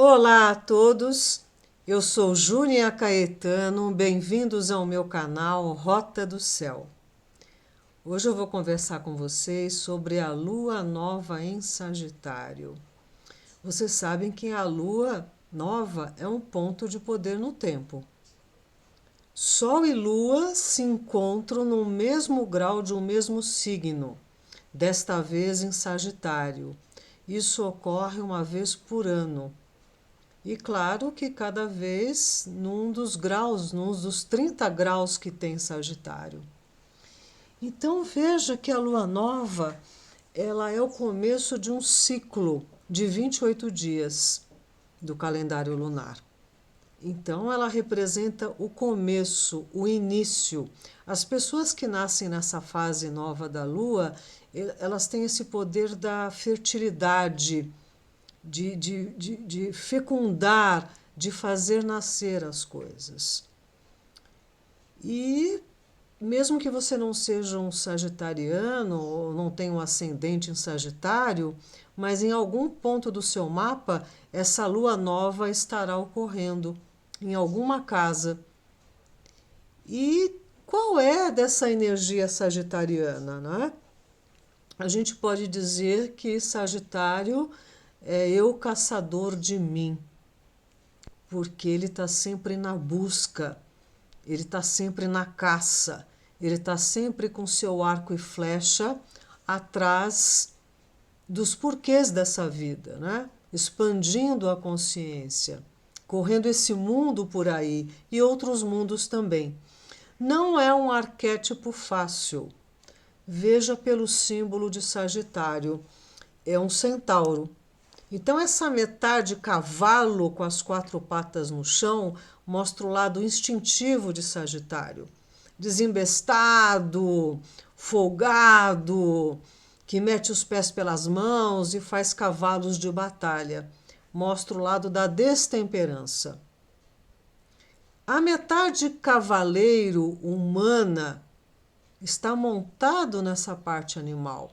Olá a todos, eu sou Júnia Caetano, bem-vindos ao meu canal Rota do Céu. Hoje eu vou conversar com vocês sobre a lua nova em Sagitário. Vocês sabem que a lua nova é um ponto de poder no tempo. Sol e lua se encontram no mesmo grau de um mesmo signo, desta vez em Sagitário. Isso ocorre uma vez por ano. E claro que cada vez num dos graus, num dos 30 graus que tem Sagitário. Então veja que a lua nova, ela é o começo de um ciclo de 28 dias do calendário lunar. Então ela representa o começo, o início. As pessoas que nascem nessa fase nova da lua, elas têm esse poder da fertilidade, de fecundar, de fazer nascer as coisas. E mesmo que você não seja um sagitariano ou não tenha um ascendente em Sagitário, mas em algum ponto do seu mapa, essa lua nova estará ocorrendo em alguma casa. E qual é dessa energia sagitariana, né? A gente pode dizer que Sagitário é eu caçador de mim, porque ele está sempre na busca, ele está sempre na caça, ele está sempre com seu arco e flecha atrás dos porquês dessa vida, né? Expandindo a consciência, correndo esse mundo por aí e outros mundos também. Não é um arquétipo fácil. Veja pelo símbolo de Sagitário, é um centauro. Então, essa metade cavalo com as quatro patas no chão mostra o lado instintivo de Sagitário. Desembestado, folgado, que mete os pés pelas mãos e faz cavalos de batalha. Mostra o lado da destemperança. A metade cavaleiro humana está montado nessa parte animal.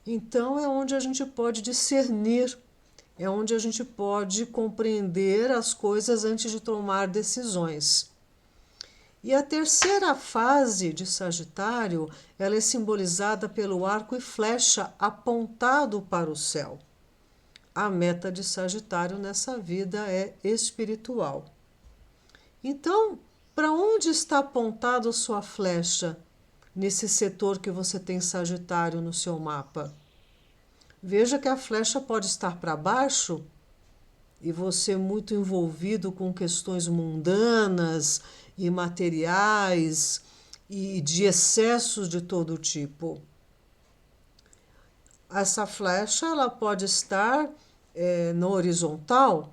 Então, é onde a gente pode discernir, é onde a gente pode compreender as coisas antes de tomar decisões. E a terceira fase de Sagitário, ela é simbolizada pelo arco e flecha apontado para o céu. A meta de Sagitário nessa vida é espiritual. Então, para onde está apontado a sua flecha nesse setor que você tem Sagitário no seu mapa? Veja que a flecha pode estar para baixo e você muito envolvido com questões mundanas e materiais e de excessos de todo tipo. Essa flecha ela pode estar no horizontal,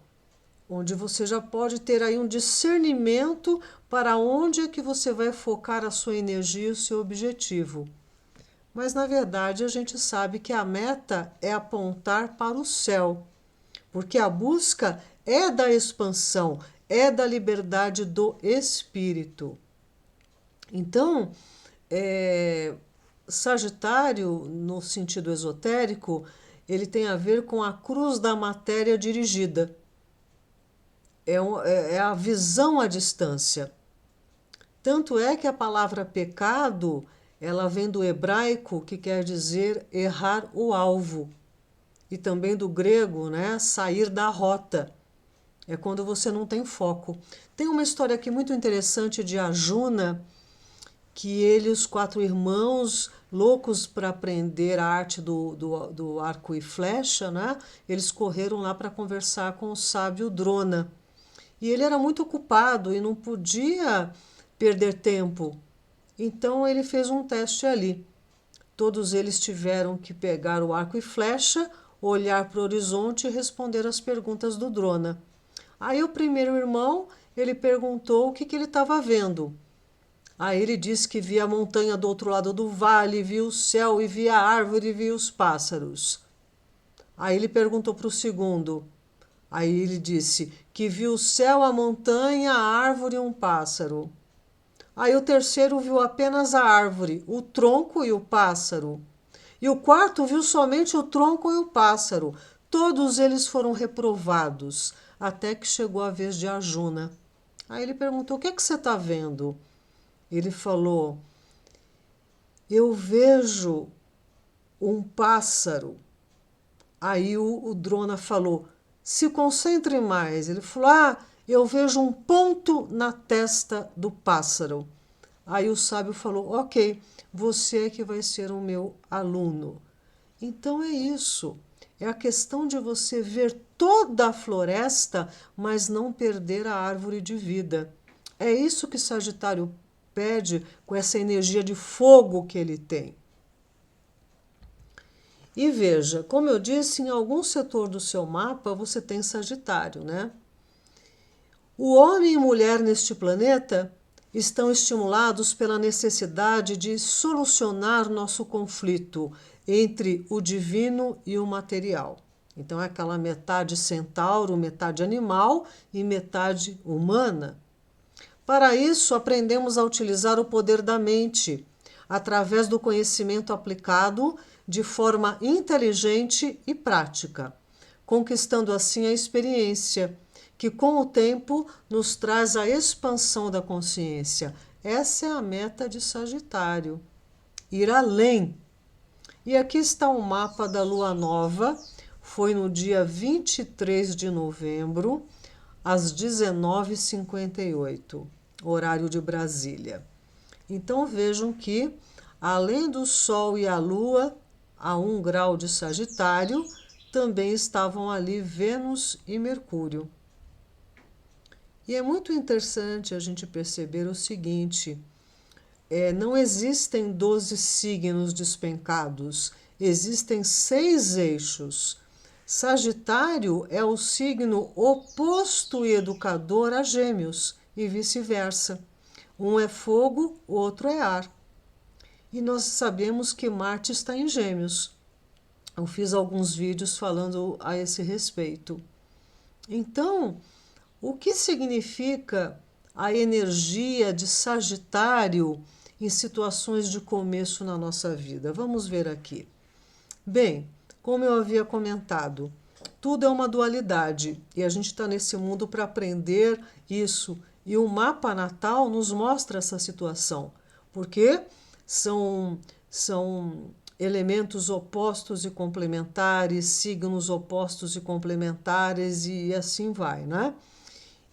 onde você já pode ter aí um discernimento para onde é que você vai focar a sua energia e o seu objetivo. Mas, na verdade, a gente sabe que a meta é apontar para o céu, porque a busca é da expansão, é da liberdade do espírito. Então, Sagitário, no sentido esotérico, ele tem a ver com a cruz da matéria dirigida. É a visão à distância. Tanto é que a palavra pecado, ela vem do hebraico, que quer dizer errar o alvo. E também do grego, né, sair da rota. É quando você não tem foco. Tem uma história aqui muito interessante de Arjuna, que ele e os quatro irmãos, loucos para aprender a arte do arco e flecha, né, eles correram lá para conversar com o sábio Drona. E ele era muito ocupado e não podia perder tempo. Então ele fez um teste ali. Todos eles tiveram que pegar o arco e flecha, olhar para o horizonte e responder as perguntas do Drona. Aí o primeiro irmão, ele perguntou o que ele estava vendo. Aí ele disse que via a montanha do outro lado do vale, via o céu e via a árvore e via os pássaros. Aí ele perguntou para o segundo. Aí ele disse que viu o céu, a montanha, a árvore e um pássaro. Aí o terceiro viu apenas a árvore, o tronco e o pássaro. E o quarto viu somente o tronco e o pássaro. Todos eles foram reprovados. até que chegou a vez de Arjuna. Aí ele perguntou: o que é que você está vendo? Ele falou: eu vejo um pássaro. Aí o Drona falou: se concentre mais. Ele falou: eu vejo um ponto na testa do pássaro. Aí o sábio falou: ok, você é que vai ser o meu aluno. Então é isso. É a questão de você ver toda a floresta, mas não perder a árvore de vida. É isso que Sagitário pede com essa energia de fogo que ele tem. E veja, como eu disse, em algum setor do seu mapa você tem Sagitário, né? O homem e mulher neste planeta estão estimulados pela necessidade de solucionar nosso conflito entre o divino e o material. Então é aquela metade centauro, metade animal e metade humana. Para isso, aprendemos a utilizar o poder da mente, através do conhecimento aplicado de forma inteligente e prática, conquistando assim a experiência, que com o tempo nos traz a expansão da consciência. Essa é a meta de Sagitário, ir além. E aqui está um mapa da Lua Nova, foi no dia 23 de novembro, às 19h58, horário de Brasília. Então vejam que, além do Sol e a Lua, a 1 grau de Sagitário, também estavam ali Vênus e Mercúrio. E é muito interessante a gente perceber o seguinte: não existem 12 signos despencados, existem 6 eixos. Sagitário é o signo oposto e educador a Gêmeos, e vice-versa. Um é fogo, o outro é ar. E nós sabemos que Marte está em Gêmeos. Eu fiz alguns vídeos falando a esse respeito. Então, o que significa a energia de Sagitário em situações de começo na nossa vida? Vamos ver aqui. Bem, como eu havia comentado, tudo é uma dualidade e a gente está nesse mundo para aprender isso. E o mapa natal nos mostra essa situação, porque são elementos opostos e complementares, signos opostos e complementares e assim vai, né?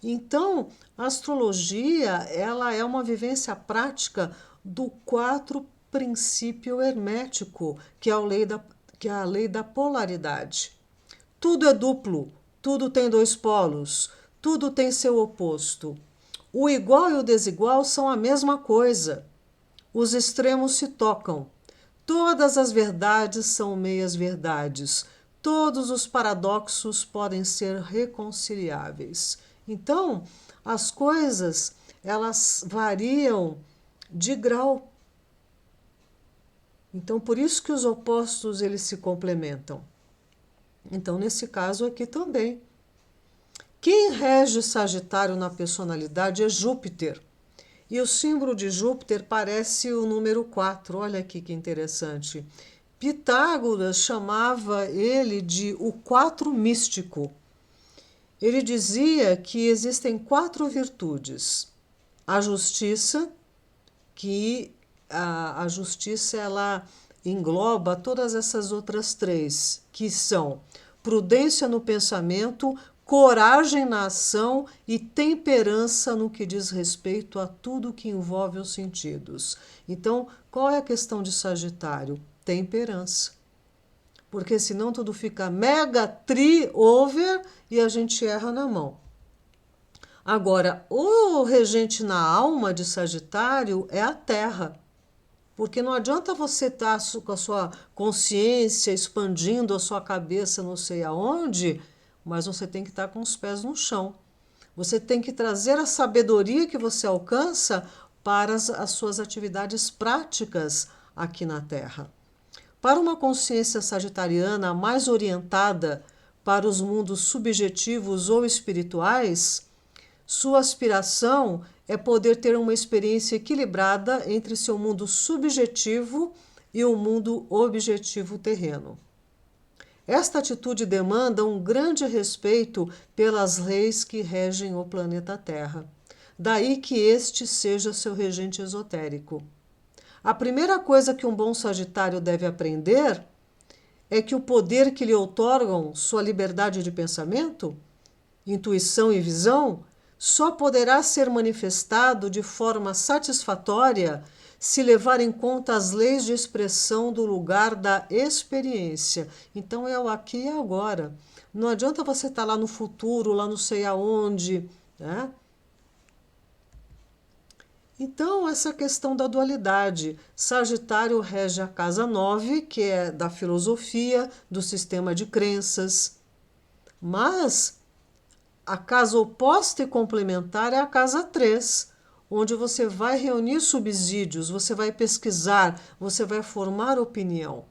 Então, a astrologia, ela é uma vivência prática do 4 princípio hermético, que é a lei da polaridade. Tudo é duplo, tudo tem 2 polos, tudo tem seu oposto. O igual e o desigual são a mesma coisa. Os extremos se tocam. Todas as verdades são meias-verdades. Todos os paradoxos podem ser reconciliáveis. Então, as coisas, elas variam de grau. Então, por isso que os opostos, eles se complementam. Então, nesse caso aqui também. Quem rege Sagitário na personalidade é Júpiter. E o símbolo de Júpiter parece o número 4. Olha aqui que interessante. Pitágoras chamava ele de o 4 místico. Ele dizia que existem 4 virtudes. A justiça, que a justiça ela engloba todas essas outras 3, que são prudência no pensamento, coragem na ação e temperança no que diz respeito a tudo que envolve os sentidos. Então, qual é a questão de Sagitário? Temperança. Porque senão tudo fica mega tri over e a gente erra na mão. Agora, o regente na alma de Sagitário é a Terra. Porque não adianta você estar com a sua consciência expandindo a sua cabeça não sei aonde, mas você tem que estar com os pés no chão. Você tem que trazer a sabedoria que você alcança para as suas atividades práticas aqui na Terra. Para uma consciência sagitariana mais orientada para os mundos subjetivos ou espirituais, sua aspiração é poder ter uma experiência equilibrada entre seu mundo subjetivo e o mundo objetivo terreno. Esta atitude demanda um grande respeito pelas leis que regem o planeta Terra. Daí que este seja seu regente esotérico. A primeira coisa que um bom Sagitário deve aprender é que o poder que lhe outorgam sua liberdade de pensamento, intuição e visão só poderá ser manifestado de forma satisfatória se levar em conta as leis de expressão do lugar da experiência. Então é o aqui e agora. Não adianta você estar lá no futuro, lá não sei aonde, né? Então, essa questão da dualidade. Sagitário rege a casa 9, que é da filosofia, do sistema de crenças. Mas a casa oposta e complementar é a casa 3, onde você vai reunir subsídios, você vai pesquisar, você vai formar opinião.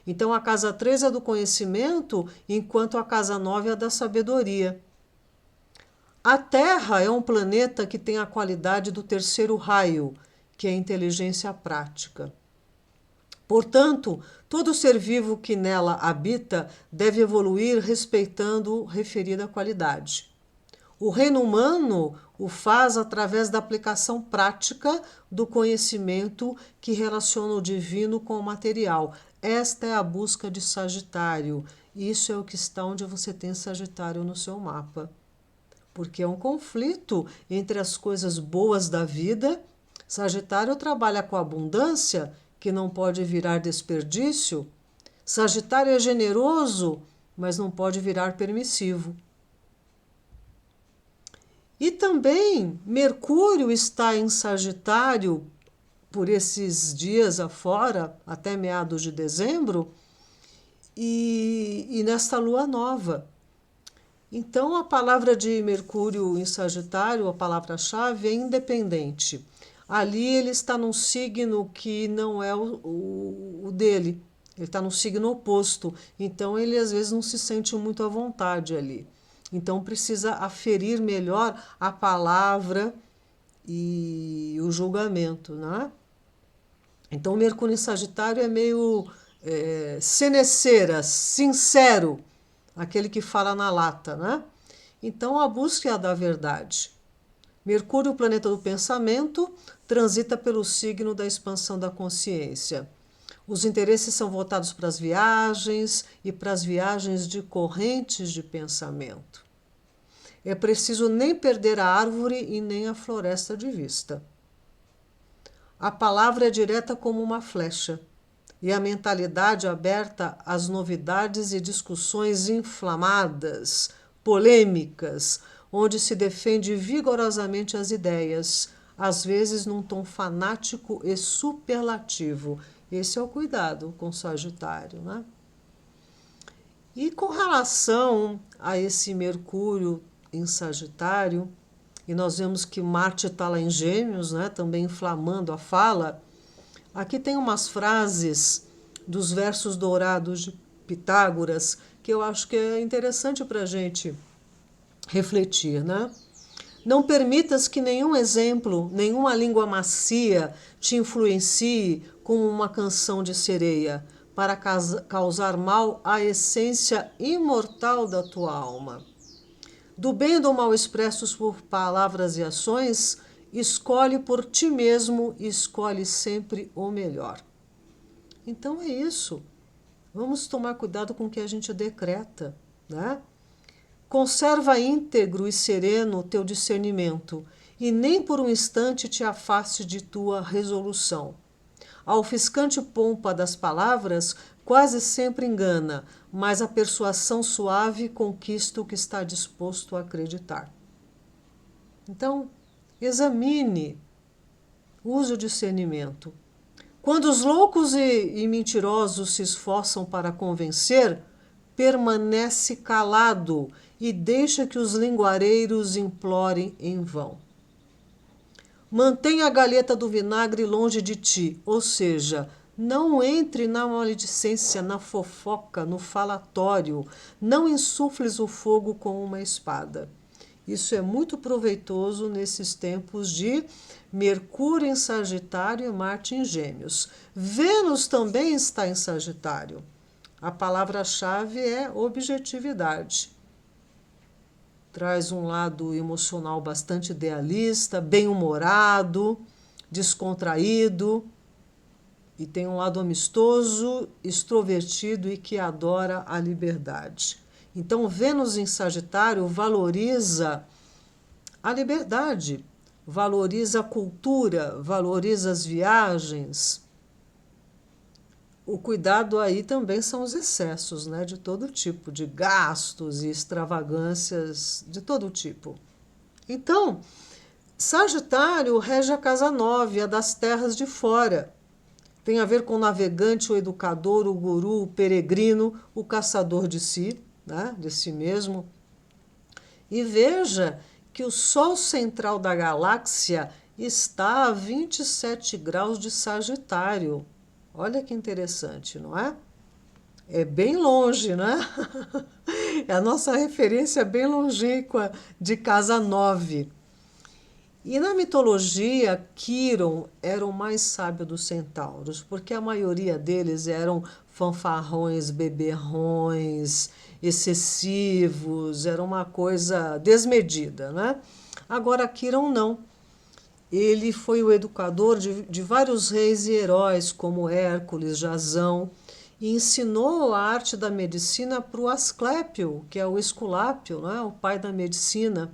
Então, a casa 3 é do conhecimento, enquanto a casa 9 é da sabedoria. A Terra é um planeta que tem a qualidade do terceiro raio, que é a inteligência prática. Portanto, todo ser vivo que nela habita deve evoluir respeitando referida qualidade. O reino humano o faz através da aplicação prática do conhecimento que relaciona o divino com o material. Esta é a busca de Sagitário. Isso é o que está onde você tem Sagitário no seu mapa. Porque é um conflito entre as coisas boas da vida. Sagitário trabalha com a abundância, que não pode virar desperdício. Sagitário é generoso, mas não pode virar permissivo. E também Mercúrio está em Sagitário por esses dias afora, até meados de dezembro, e nesta lua nova. Então, a palavra de Mercúrio em Sagitário, a palavra-chave, é independente. Ali ele está num signo que não é o dele, ele está num signo oposto. Então, ele às vezes não se sente muito à vontade ali. Então, precisa aferir melhor a palavra e o julgamento, né? Então, o Mercúrio em Sagitário é meio seneceira, sincero, aquele que fala na lata, né? Então, a busca da verdade. Mercúrio, o planeta do pensamento, transita pelo signo da expansão da consciência. Os interesses são voltados para as viagens e para as viagens de correntes de pensamento. É preciso nem perder a árvore e nem a floresta de vista. A palavra é direta como uma flecha, e a mentalidade aberta às novidades e discussões inflamadas, polêmicas, onde se defende vigorosamente as ideias, às vezes num tom fanático e superlativo. Esse é o cuidado com Sagitário, né? E com relação a esse Mercúrio em Sagitário, e nós vemos que Marte está lá em Gêmeos, né, também inflamando a fala. Aqui tem umas frases dos versos dourados de Pitágoras que eu acho que é interessante para a gente refletir, né? Não permitas que nenhum exemplo, nenhuma língua macia te influencie como uma canção de sereia para causar mal à essência imortal da tua alma. Do bem e do mal expressos por palavras e ações, escolhe por ti mesmo e escolhe sempre o melhor. Então é isso. Vamos tomar cuidado com o que a gente decreta, né? Conserva íntegro e sereno o teu discernimento e nem por um instante te afaste de tua resolução. A ofuscante pompa das palavras quase sempre engana, mas a persuasão suave conquista o que está disposto a acreditar. Então, examine, use o discernimento. Quando os loucos e mentirosos se esforçam para convencer, permanece calado e deixa que os linguareiros implorem em vão. Mantenha a galheta do vinagre longe de ti, ou seja, não entre na maledicência, na fofoca, no falatório, não insufles o fogo com uma espada. Isso é muito proveitoso nesses tempos de Mercúrio em Sagitário e Marte em Gêmeos. Vênus também está em Sagitário. A palavra-chave é objetividade. Traz um lado emocional bastante idealista, bem-humorado, descontraído, e tem um lado amistoso, extrovertido e que adora a liberdade. Então, Vênus em Sagitário valoriza a liberdade, valoriza a cultura, valoriza as viagens. O cuidado aí também são os excessos, né, de todo tipo, de gastos e extravagâncias de todo tipo. Então, Sagitário rege a casa 9, a das terras de fora. Tem a ver com o navegante, o educador, o guru, o peregrino, o caçador de si, né, de si mesmo. E veja que o Sol central da galáxia está a 27 graus de Sagitário. Olha que interessante, não é? É bem longe, né? É a nossa referência bem longínqua de casa 9. E na mitologia, Quiron era o mais sábio dos centauros, porque a maioria deles eram fanfarrões, beberrões, excessivos, era uma coisa desmedida, né? Agora, Quiron não. Ele foi o educador de vários reis e heróis, como Hércules, Jasão, e ensinou a arte da medicina para o Asclépio, que é o Esculápio, né? O pai da medicina.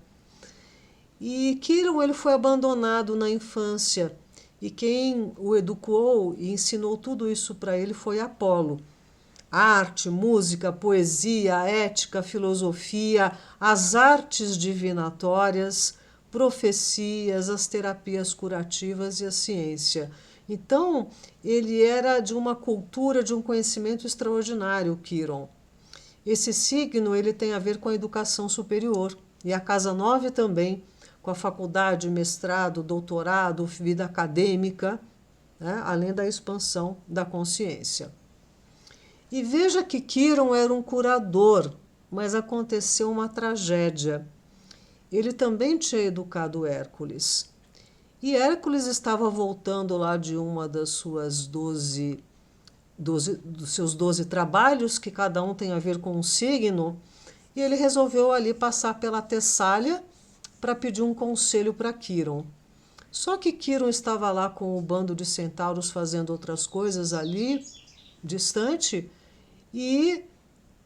E Quiron ele foi abandonado na infância, e quem o educou e ensinou tudo isso para ele foi Apolo. Arte, música, poesia, ética, filosofia, as artes divinatórias, profecias, as terapias curativas e a ciência. Então, ele era de uma cultura, de um conhecimento extraordinário, Quiron. Esse signo ele tem a ver com a educação superior, e a casa 9 também, com a faculdade, mestrado, doutorado, vida acadêmica, né, além da expansão da consciência. E veja que Quiron era um curador, mas aconteceu uma tragédia. Ele também tinha educado Hércules. E Hércules estava voltando lá de uma das suas dos seus 12 trabalhos, que cada um tem a ver com um signo, e ele resolveu ali passar pela Tessália para pedir um conselho para Quiron. Só que Quiron estava lá com o bando de centauros fazendo outras coisas ali, distante, e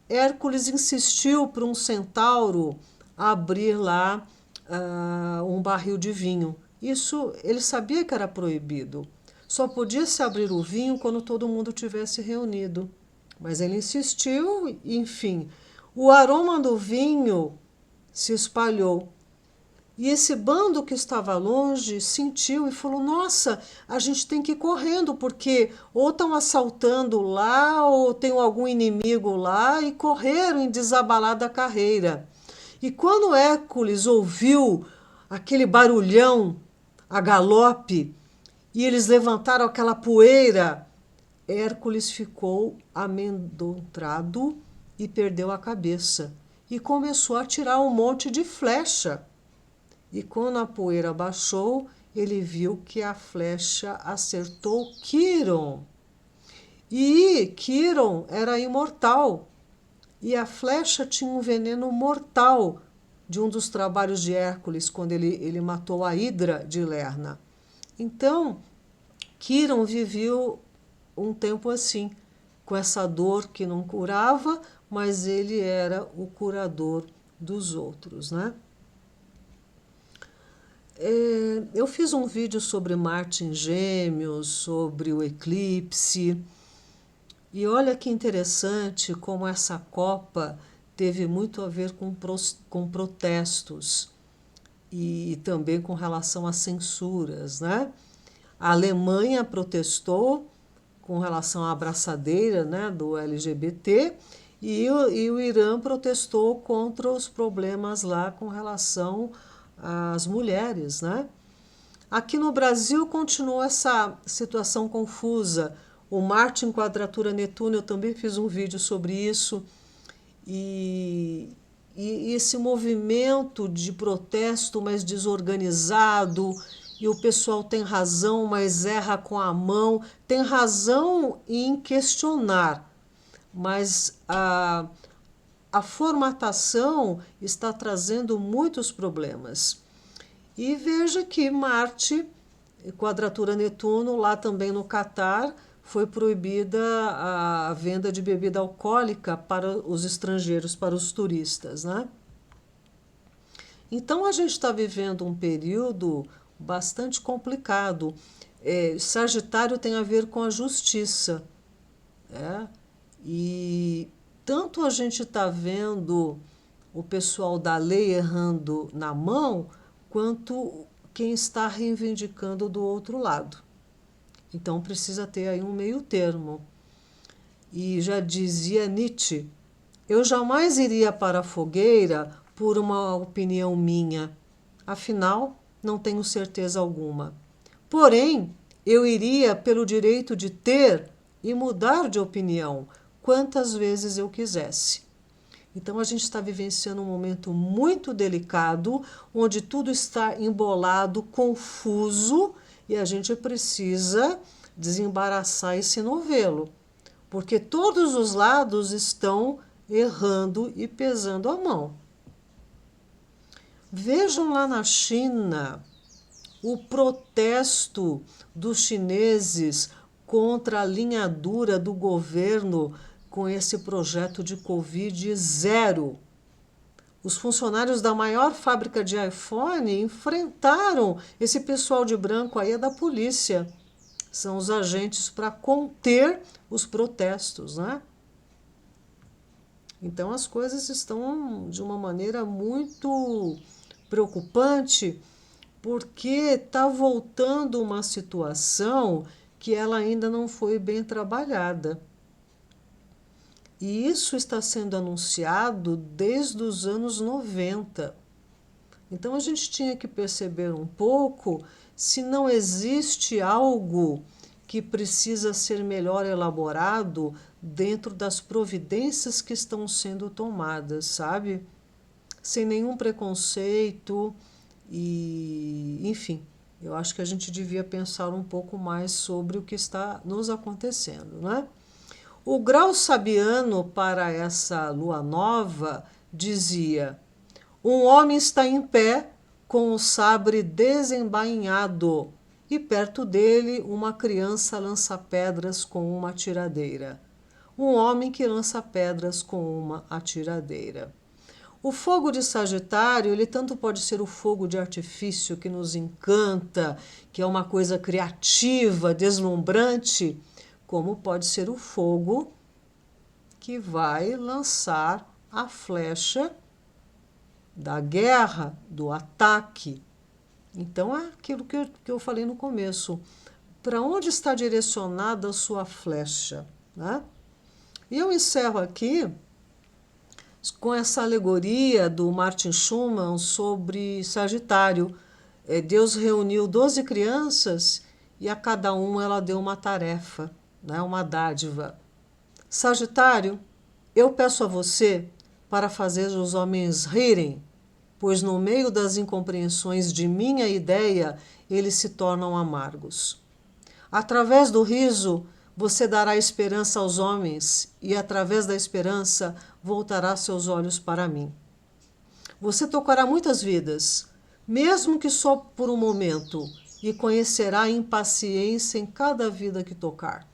Hércules insistiu para um centauro abrir lá um barril de vinho. Isso ele sabia que era proibido. Só podia se abrir o vinho quando todo mundo tivesse reunido. Mas ele insistiu, enfim. O aroma do vinho se espalhou. E esse bando que estava longe sentiu e falou: nossa, a gente tem que ir correndo, porque ou estão assaltando lá, ou tem algum inimigo lá, e correram em desabalada carreira. E quando Hércules ouviu aquele barulhão a galope, e eles levantaram aquela poeira, Hércules ficou amedrontado e perdeu a cabeça. E começou a tirar um monte de flecha. E quando a poeira baixou, ele viu que a flecha acertou Quiron. E Quiron era imortal. E a flecha tinha um veneno mortal de um dos trabalhos de Hércules, quando ele matou a Hidra de Lerna. Então, Quiron viveu um tempo assim, com essa dor que não curava, mas ele era o curador dos outros, né? Eu fiz um vídeo sobre Marte em Gêmeos, sobre o eclipse, e olha que interessante como essa Copa teve muito a ver com protestos e também com relação às censuras, né? A Alemanha protestou com relação à abraçadeira, né, do LGBT, e o Irã protestou contra os problemas lá com relação às mulheres, né? Aqui no Brasil continua essa situação confusa. O Marte em quadratura Netuno, eu também fiz um vídeo sobre isso, e esse movimento de protesto mais desorganizado, e o pessoal tem razão, mas erra com a mão, tem razão em questionar, mas a formatação está trazendo muitos problemas. E veja que Marte, quadratura Netuno, lá também no Catar, foi proibida a venda de bebida alcoólica para os estrangeiros, para os turistas, né? Então a gente está vivendo um período bastante complicado. Sagitário tem a ver com a justiça, né? E tanto a gente está vendo o pessoal da lei errando na mão, quanto quem está reivindicando do outro lado. Então precisa ter aí um meio termo. E já dizia Nietzsche, eu jamais iria para a fogueira por uma opinião minha. Afinal, não tenho certeza alguma. Porém, eu iria pelo direito de ter e mudar de opinião quantas vezes eu quisesse. Então, a gente está vivenciando um momento muito delicado, onde tudo está embolado, confuso, e a gente precisa desembaraçar esse novelo, porque todos os lados estão errando e pesando a mão. Vejam lá na China o protesto dos chineses contra a linha dura do governo com esse projeto de Covid zero. Os funcionários da maior fábrica de iPhone enfrentaram esse pessoal de branco aí, é da polícia. São os agentes para conter os protestos, né? Então as coisas estão de uma maneira muito preocupante, porque está voltando uma situação que ela ainda não foi bem trabalhada. E isso está sendo anunciado desde os anos 90. Então a gente tinha que perceber um pouco se não existe algo que precisa ser melhor elaborado dentro das providências que estão sendo tomadas, sabe? Sem nenhum preconceito e, enfim, eu acho que a gente devia pensar um pouco mais sobre o que está nos acontecendo, né? O grau sabiano para essa lua nova dizia: um homem está em pé com o sabre desembainhado e perto dele uma criança lança pedras com uma atiradeira. Um homem que lança pedras com uma atiradeira. O fogo de Sagitário, ele tanto pode ser o fogo de artifício que nos encanta, que é uma coisa criativa, deslumbrante, como pode ser o fogo que vai lançar a flecha da guerra, do ataque. Então, é aquilo que eu falei no começo. Para onde está direcionada a sua flecha, né? E eu encerro aqui com essa alegoria do Martin Schumann sobre Sagitário. Deus reuniu 12 crianças e a cada uma ela deu uma tarefa, né? Uma dádiva. Sagitário, eu peço a você para fazer os homens rirem, pois no meio das incompreensões de minha ideia, eles se tornam amargos. Através do riso, você dará esperança aos homens, e através da esperança, voltará seus olhos para mim. Você tocará muitas vidas, mesmo que só por um momento, e conhecerá a impaciência em cada vida que tocar.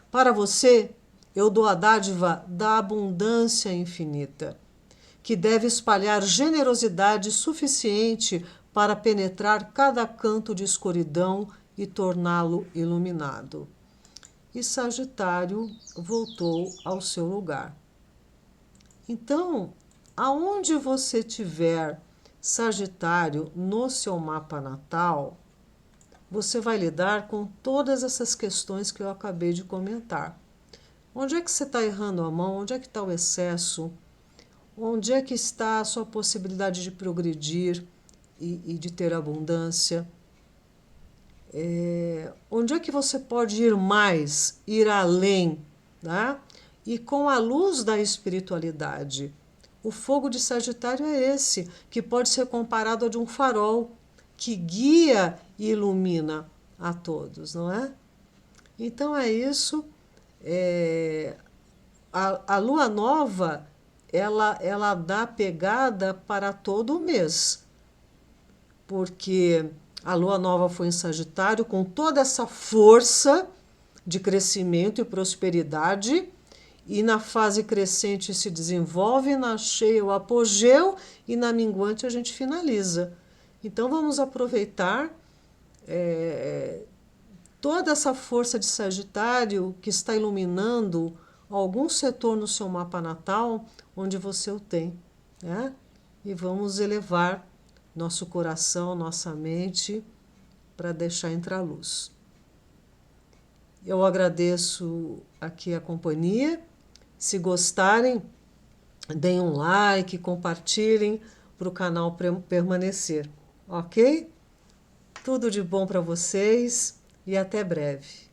Para você, eu dou a dádiva da abundância infinita, que deve espalhar generosidade suficiente para penetrar cada canto de escuridão e torná-lo iluminado. E Sagitário voltou ao seu lugar. Então, aonde você tiver Sagitário no seu mapa natal, você vai lidar com todas essas questões que eu acabei de comentar. Onde é que você está errando a mão? Onde é que está o excesso? Onde é que está a sua possibilidade de progredir e de ter abundância? Onde é que você pode ir mais, ir além, né? E com a luz da espiritualidade. O fogo de Sagitário é esse, que pode ser comparado a de um farol, que guia e ilumina a todos, não é? Então é isso. a lua nova, ela dá pegada para todo o mês, porque a lua nova foi em Sagitário com toda essa força de crescimento e prosperidade, e na fase crescente se desenvolve, na cheia o apogeu e na minguante a gente finaliza. Então vamos aproveitar toda essa força de Sagitário que está iluminando algum setor no seu mapa natal onde você o tem, né? E vamos elevar nosso coração, nossa mente para deixar entrar a luz. Eu agradeço aqui a companhia. Se gostarem, deem um like, compartilhem para o canal permanecer, ok? Tudo de bom para vocês e até breve.